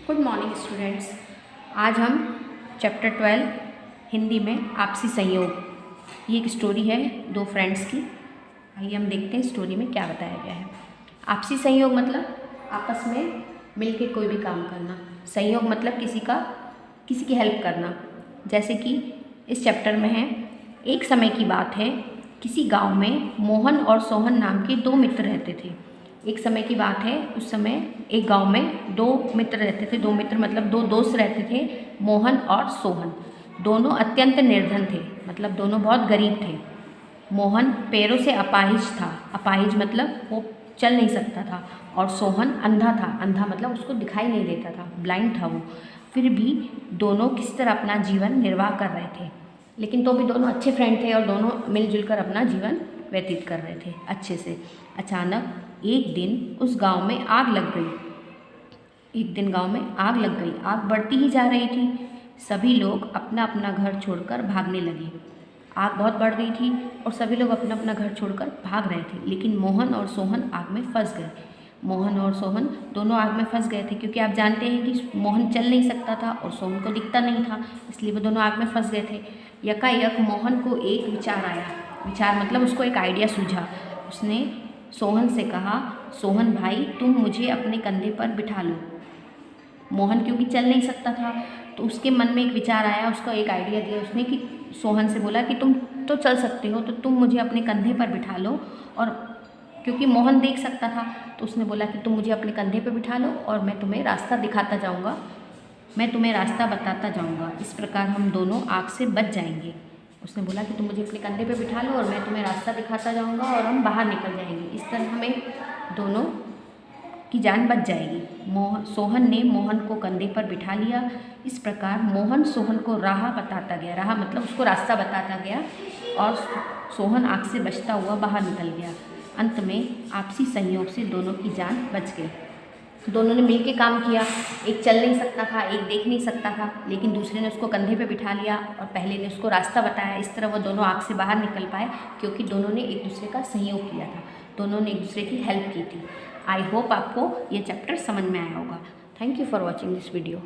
Good morning students. आज हम chapter 12 Hindi में आपसी संयोग, ये एक स्टोरी है दो फ्रेंड्स की। आइए हम देखते हैं स्टोरी में क्या बताया गया है। आपसी संयोग मतलब आपस में मिलके कोई भी काम करना। संयोग मतलब किसी की हेल्प करना। जैसे कि इस चैप्टर में है, एक समय की बात है, किसी गांव में मोहन और सोहन नाम के दो मित्र रहते थे। एक समय की बात है, उस समय एक गांव में दो मित्र रहते थे। दो मित्र मतलब दो दोस्त रहते थे, मोहन और सोहन। दोनों अत्यंत निर्धन थे, मतलब दोनों बहुत गरीब थे। मोहन पैरों से अपाहिज था। अपाहिज मतलब वो चल नहीं सकता था। और सोहन अंधा था। अंधा मतलब उसको दिखाई नहीं देता था, ब्लाइंड था वो। फिर भी दोनों किस तरह अपना जीवन निर्वाह कर रहे थे। लेकिन तो भी दोनों अच्छे फ्रेंड थे और दोनों मिलजुल कर अपना जीवन व्यतीत कर रहे थे अच्छे से। अचानक एक दिन उस गांव में आग लग गई। एक दिन गांव में आग लग गई। आग बढ़ती ही जा रही थी। सभी लोग अपना अपना घर छोड़कर भागने लगे। आग बहुत बढ़ गई थी और सभी लोग अपना अपना घर छोड़कर भाग रहे थे। लेकिन मोहन और सोहन आग में फंस गए। मोहन और सोहन दोनों आग में फंस गए थे, क्योंकि आप जानते हैं कि मोहन चल नहीं सकता था और सोहन को दिखता नहीं था, इसलिए वो दोनों आग में फंस गए थे। यकायक मोहन को एक विचार आया। विचार मतलब उसको एक आइडिया सूझा। उसने सोहन से कहा, सोहन भाई तुम मुझे अपने कंधे पर बिठा लो। मोहन क्योंकि चल नहीं सकता था, तो उसके मन में एक विचार आया, उसका एक आइडिया दिया उसने कि सोहन से बोला कि तुम तो चल सकते हो, तो तुम मुझे अपने कंधे पर बिठा लो। और क्योंकि मोहन देख सकता था, तो उसने बोला कि तुम मुझे अपने कंधे पर बिठा लो और मैं तुम्हें रास्ता दिखाता जाऊँगा, मैं तुम्हें रास्ता बताता जाऊँगा। इस प्रकार हम दोनों आग से बच जाएंगे। उसने बोला कि तुम मुझे अपने कंधे पे बिठा लो और मैं तुम्हें रास्ता दिखाता जाऊँगा और हम बाहर निकल जाएंगे। इस तरह हमें दोनों की जान बच जाएगी। सोहन ने मोहन को कंधे पर बिठा लिया। इस प्रकार मोहन सोहन को राह बताता गया। राह मतलब उसको रास्ता बताता गया और सोहन आग से बचता हुआ बाहर निकल गया। अंत में आपसी संयोग से दोनों की जान बच गई। दोनों ने मिलके काम किया। एक चल नहीं सकता था, एक देख नहीं सकता था, लेकिन दूसरे ने उसको कंधे पे बिठा लिया और पहले ने उसको रास्ता बताया। इस तरह वो दोनों आग से बाहर निकल पाए, क्योंकि दोनों ने एक दूसरे का सहयोग किया था, दोनों ने एक दूसरे की हेल्प की थी। आई होप आपको ये चैप्टर समझ में आया होगा। Thank you for watching this video.